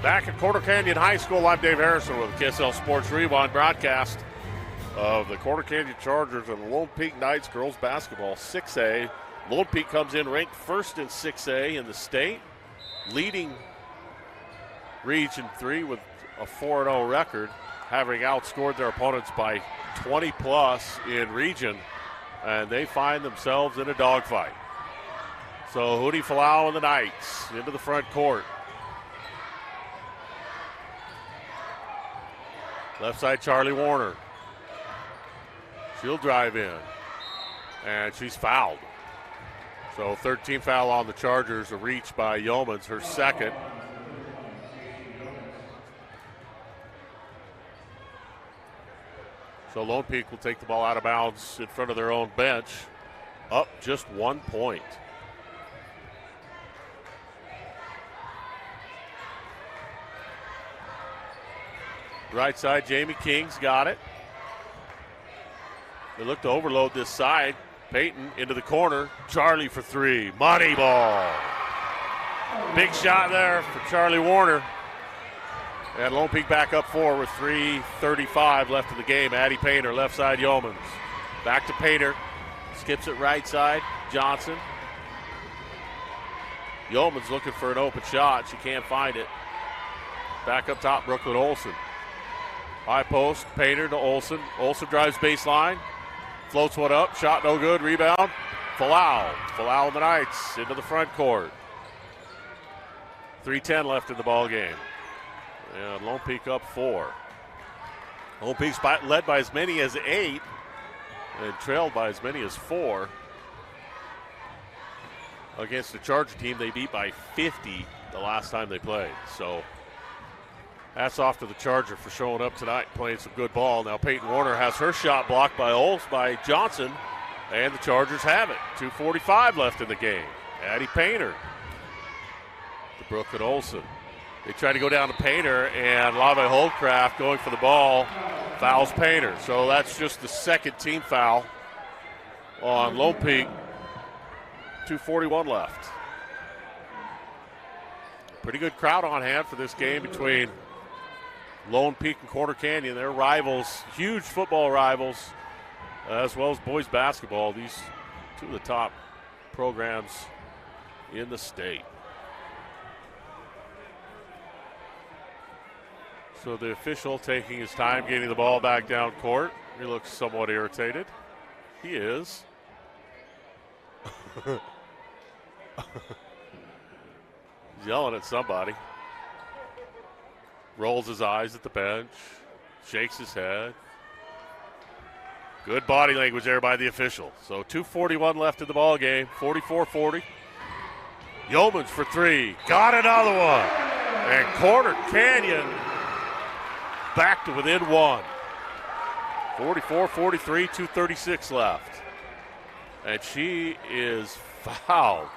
Back at Corner Canyon High School, I'm Dave Harrison with the KSL Sports Rewind broadcast of the Corner Canyon Chargers and the Lone Peak Knights girls basketball 6A. Lone Peak comes in ranked first in 6A in the state, leading Region 3 with a 4-0 record, having outscored their opponents by 20-plus in region, and they find themselves in a dogfight. So Huni Falau and the Knights into the front court. Left side, Charlie Warner. She'll drive in, and she's fouled. So 13 foul on the Chargers, a reach by Yeomans, her second. So Lone Peak will take the ball out of bounds in front of their own bench, up just 1 point. Right side, Jamie King's got it. They look to overload this side. Peyton into the corner. Charlie for three. Money ball. Big shot there for Charlie Warner. And Lone Peak back up 4 with 3:35 left in the game. Addie Painter, left side, Yeomans. Back to Painter. Skips it right side. Johnson. Yeomans looking for an open shot. She can't find it. Back up top, Brooklyn Olsen. High post, Painter to Olsen. Olsen drives baseline. Floats one up. Shot no good. Rebound. Falau. Falau and the Knights into the front court. 3:10 left in the ball game. And Lone Peak up 4. Lone Peak's led by as many as 8 and trailed by as many as 4. Against the Charger team, they beat by 50 the last time they played. So hats off to the Charger for showing up tonight, playing some good ball. Now Peyton Warner has her shot blocked by Johnson, and the Chargers have it. 2:45 left in the game. Addie Painter to Brooklyn Olson. They try to go down to Painter, and Lave Holdcraft going for the ball fouls Painter. So that's just the second team foul on Lone Peak. 2:41 left. Pretty good crowd on hand for this game between Lone Peak and Corner Canyon. They're rivals, huge football rivals, as well as boys basketball. These two of the top programs in the state. So the official taking his time getting the ball back down court. He looks somewhat irritated. He is. He's yelling at somebody. Rolls his eyes at the bench. Shakes his head. Good body language there by the official. So 2:41 left in the ball game. 44-40. Yeomans for 3. Got another one. And Corner Canyon back to within 1. 44-43, 2:36 left. And she is fouled.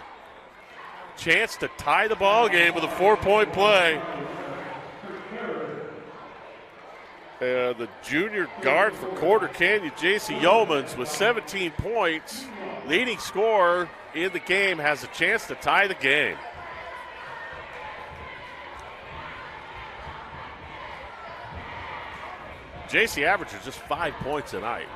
Chance to tie the ball game with a 4-point play. And the junior guard for Corner Canyon, J.C. Yeomans, with 17 points, leading scorer in the game, has a chance to tie the game. J.C. averages just 5 points a night.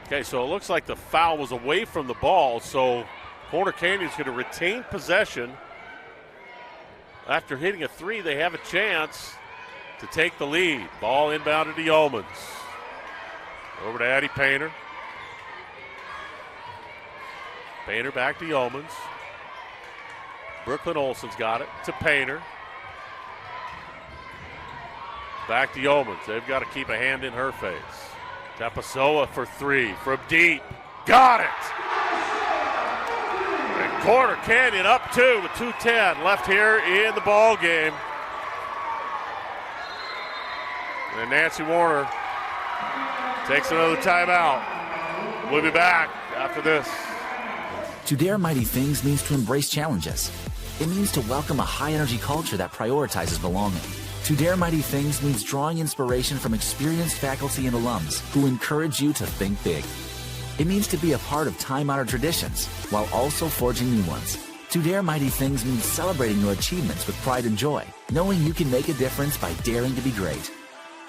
Okay, so it looks like the foul was away from the ball, so Corner Canyon's going to retain possession. After hitting a 3, they have a chance to take the lead. Ball inbounded to Yeomans. Over to Addie Painter. Painter back to Yeomans. Brooklyn Olson's got it to Painter. Back to Yeomans. They've got to keep a hand in her face. Tapasoa for 3 from deep. Got it! And Corner Canyon up 2 with 2:10 left here in the ball game. And Nancy Warner takes another timeout. We'll be back after this. To dare mighty things means to embrace challenges. It means to welcome a high-energy culture that prioritizes belonging. To dare mighty things means drawing inspiration from experienced faculty and alums who encourage you to think big. It means to be a part of time-honored traditions while also forging new ones. To dare mighty things means celebrating your achievements with pride and joy, knowing you can make a difference by daring to be great.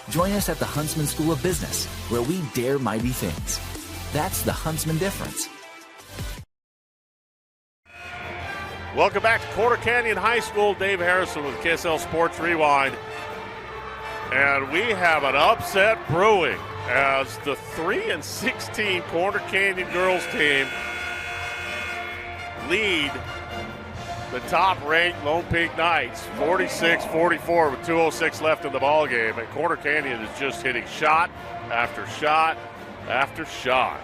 Join us at the Huntsman School of Business, where we dare mighty things. That's the Huntsman difference. Welcome back to Corner Canyon High School. Dave Harrison with KSL Sports Rewind. And we have an upset brewing as the 3-16 Corner Canyon girls team lead the top-ranked Lone Peak Knights 46-44 with 2:06 left in the ball game. And Corner Canyon is just hitting shot after shot after shot.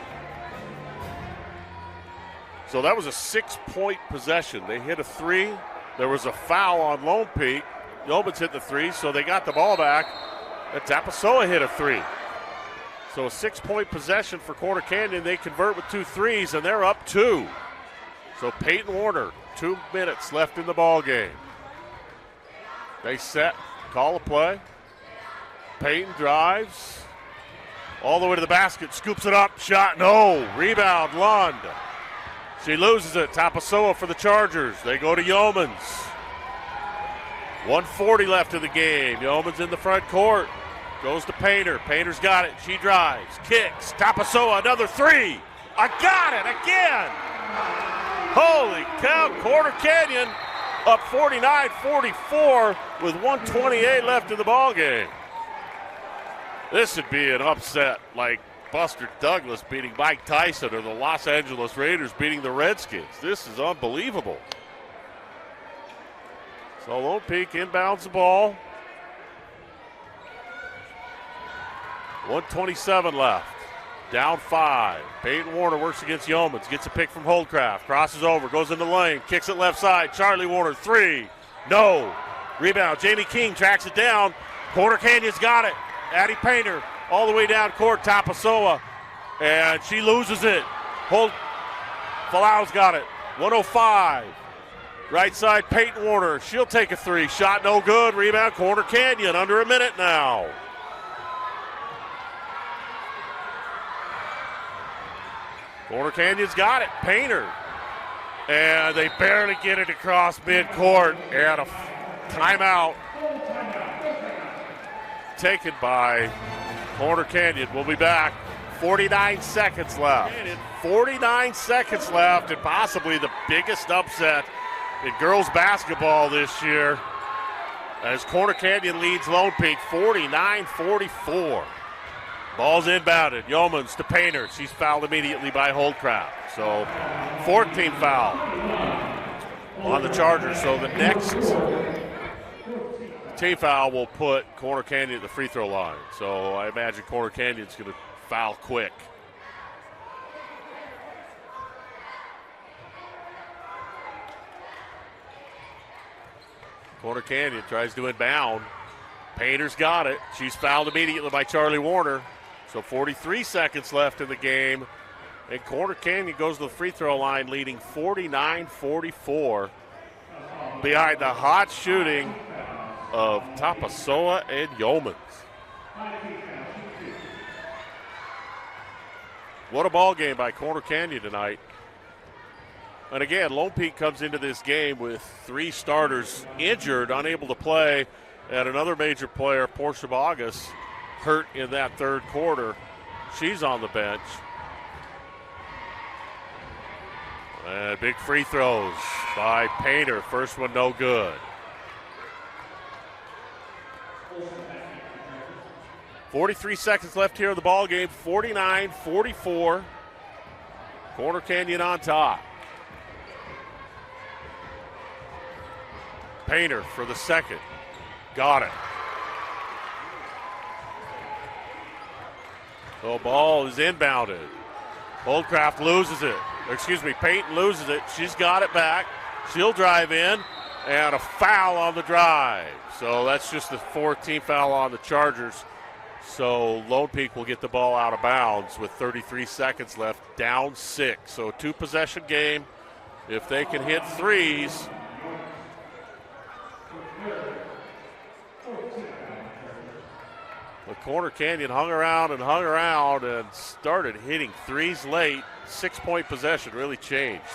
So that was a 6-point possession. They hit a 3. There was a foul on Lone Peak. Yeomans hit the 3, so they got the ball back. And Tapasoa hit a 3. So a 6-point possession for Corner Canyon. They convert with 2 threes, and they're up 2. So Peyton Warner, 2 minutes left in the ball game. They set, call a play. Peyton drives all the way to the basket, scoops it up, shot, no. Rebound, Lund. She loses it. Tapasoa for the Chargers. They go to Yeomans. 1:40 left in the game. Yeomans in the front court. Goes to Painter. Painter's got it. She drives. Kicks. Tapasoa, another 3. I got it again. Holy cow. Corner Canyon up 49-44 with 1:28 left in the ball game. This would be an upset like Buster Douglas beating Mike Tyson or the Los Angeles Raiders beating the Redskins. This is unbelievable. So Lone Peak inbounds the ball. 1:27 left. Down 5. Peyton Warner works against Yeomans. Gets a pick from Holdcraft. Crosses over. Goes in the lane. Kicks it left side. Charlie Warner, 3. No. Rebound. Jamie King tracks it down. Corner Canyon's got it. Addie Painter all the way down court. Tapasoa. And she loses it. Falau's got it. 105. Right side, Peyton Warner. She'll take a 3. Shot no good. Rebound, Corner Canyon. Under a minute now. Corner Canyon's got it. Painter. And they barely get it across midcourt. And a timeout taken by Corner Canyon. We'll be back. 49 seconds left. 49 seconds left, and possibly the biggest upset in girls basketball this year as Corner Canyon leads Lone Peak 49-44. Ball's inbounded. Yeomans to Painter. She's fouled immediately by Holdcraft. So 14th foul on the Chargers. So the next team foul will put Corner Canyon at the free throw line. So I imagine Corner Canyon's going to foul quick. Corner Canyon tries to inbound. Painter's got it. She's fouled immediately by Charlie Warner. So 43 seconds left in the game. And Corner Canyon goes to the free throw line leading 49-44 behind the hot shooting of Tapasoa and Yeomans. What a ball game by Corner Canyon tonight. And again, Lone Peak comes into this game with 3 starters injured, unable to play, and another major player, Portia Bogus, hurt in that third quarter. She's on the bench. And big free throws by Painter. First one no good. 43 seconds left here in the ball game. 49-44. Corner Canyon on top. Painter for the second. Got it. The ball is inbounded. Holdcraft loses it. Peyton loses it. She's got it back. She'll drive in, and a foul on the drive. So that's just the 14th foul on the Chargers. So Lone Peak will get the ball out of bounds with 33 seconds left, down 6. So 2-possession game. If they can hit threes, the Corner Canyon hung around and started hitting threes late. 6-point possession really changed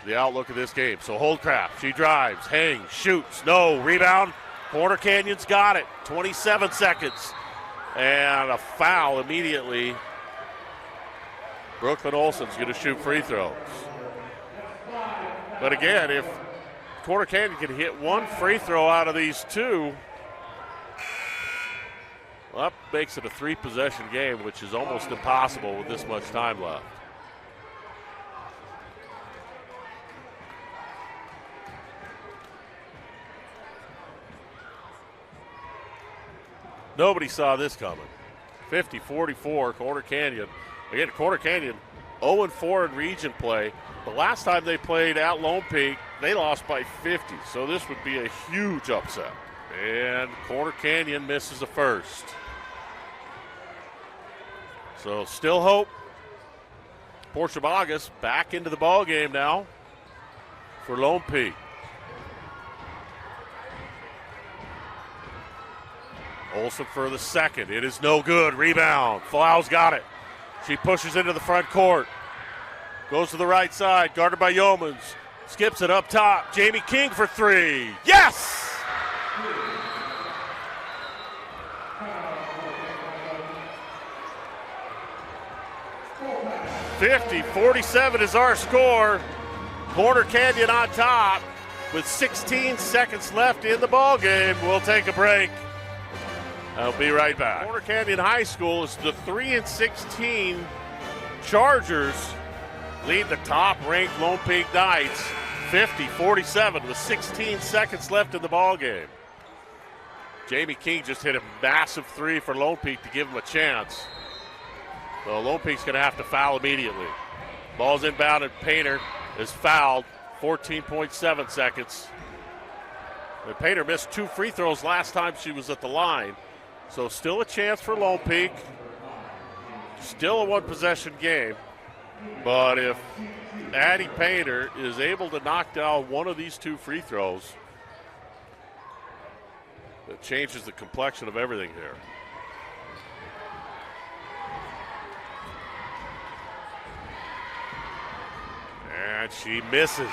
the outlook of this game. So Holdcraft, she drives, hangs, shoots, no, rebound. Corner Canyon's got it. 27 seconds. And a foul immediately. Brooklyn Olsen's going to shoot free throws. But again, if Corner Canyon can hit one free throw out of these 2, well, that makes it a 3-possession game, which is almost impossible with this much time left. Nobody saw this coming. 50-44, Corner Canyon. Again, Corner Canyon 0-4 in region play. The last time they played at Lone Peak, they lost by 50. So this would be a huge upset. And Corner Canyon misses a first. So still hope. Portia Bogus back into the ball game now for Lone Peak. Olsen for the second. It is no good. Rebound. Falau's got it. She pushes into the front court. Goes to the right side. Guarded by Yeomans. Skips it up top. Jamie King for 3. Yes! 50-47 is our score. Corner Canyon on top with 16 seconds left in the ball game. We'll take a break. I'll be right back. Corner Canyon High School is the 3-16 Chargers lead the top-ranked Lone Peak Knights 50-47 with 16 seconds left in the ball game. Jamie King just hit a massive three for Lone Peak to give him a chance. So Lone Peak's going to have to foul immediately. Ball's inbounded. Painter is fouled. 14.7 seconds. And Painter missed 2 free throws last time she was at the line. So still a chance for Lone Peak. Still a one-possession game. But if Addie Painter is able to knock down one of these 2 free throws, it changes the complexion of everything here. And she misses.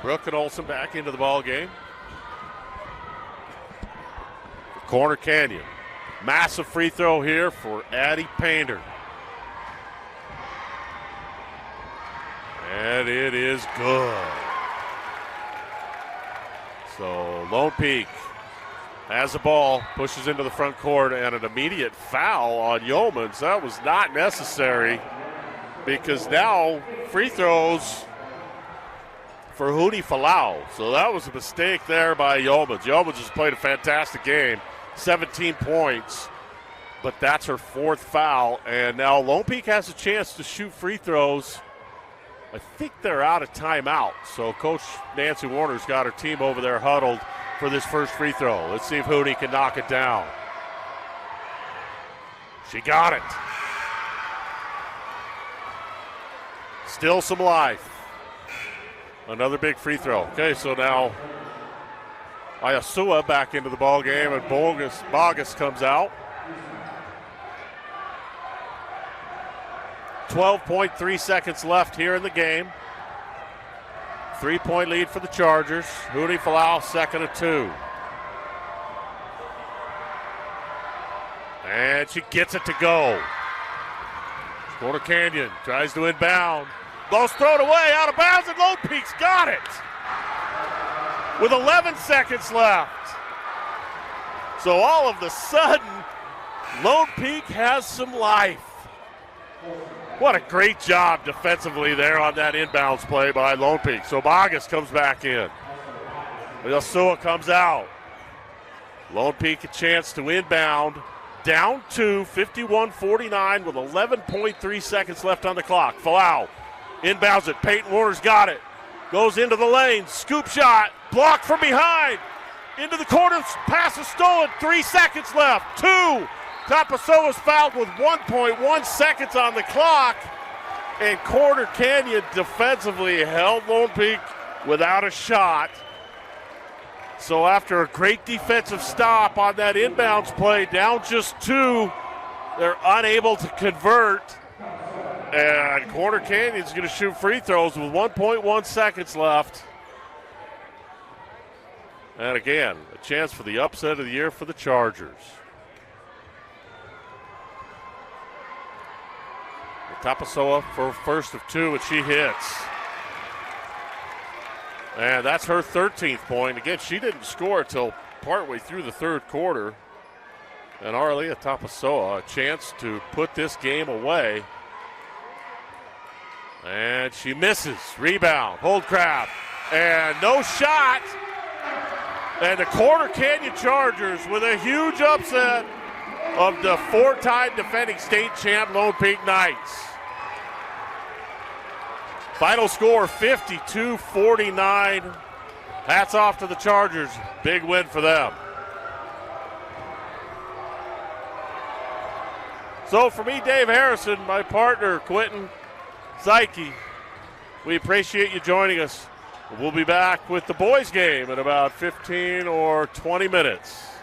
Brooke and Olsen back into the ball game. For Corner Canyon. Massive free throw here for Addie Painter. And it is good. So Lone Peak has the ball, pushes into the front court, and an immediate foul on Yeomans. That was not necessary because now free throws for Huni Falau. So that was a mistake there by Yeomans. Yeomans has played a fantastic game, 17 points, but that's her 4th foul. And now Lone Peak has a chance to shoot free throws. I think they're out of timeout. So Coach Nancy Warner's got her team over there huddled for this first free throw. Let's see if Huni can knock it down. She got it. Still some life. Another big free throw. Okay, so now Iasua back into the ball game, and Bogus comes out. 12.3 seconds left here in the game. 3-point lead for the Chargers. Huni Falau, second of 2. And she gets it to go. Corner Canyon tries to inbound. Ball's thrown away, out of bounds, and Lone Peak's got it. With 11 seconds left. So all of a sudden, Lone Peak has some life. What a great job defensively there on that inbounds play by Lone Peak. So Bogus comes back in. Iasua comes out. Lone Peak a chance to inbound. Down 2, 51-49 with 11.3 seconds left on the clock. Falau inbounds it. Peyton Warner's got it. Goes into the lane. Scoop shot. Blocked from behind. Into the corner. Pass is stolen. 3 seconds left. 2. Tapasoa's fouled with 1.1 seconds on the clock. And Corner Canyon defensively held Lone Peak without a shot. So after a great defensive stop on that inbounds play, down just 2, they're unable to convert. And Corner Canyon's going to shoot free throws with 1.1 seconds left. And again, a chance for the upset of the year for the Chargers. Tapasoa for first of 2, and she hits. And that's her 13th point. Again, she didn't score until partway through the third quarter. And Arlia Tapasoa, a chance to put this game away. And she misses. Rebound, Holdcraft, and no shot. And the Corner Canyon Chargers with a huge upset of the 4-time defending state champ Lone Peak Knights. Final score 52-49. Hats off to the Chargers. Big win for them. So for me, Dave Harrison, my partner, Quentin Psyche, we appreciate you joining us. We'll be back with the boys game in about 15 or 20 minutes.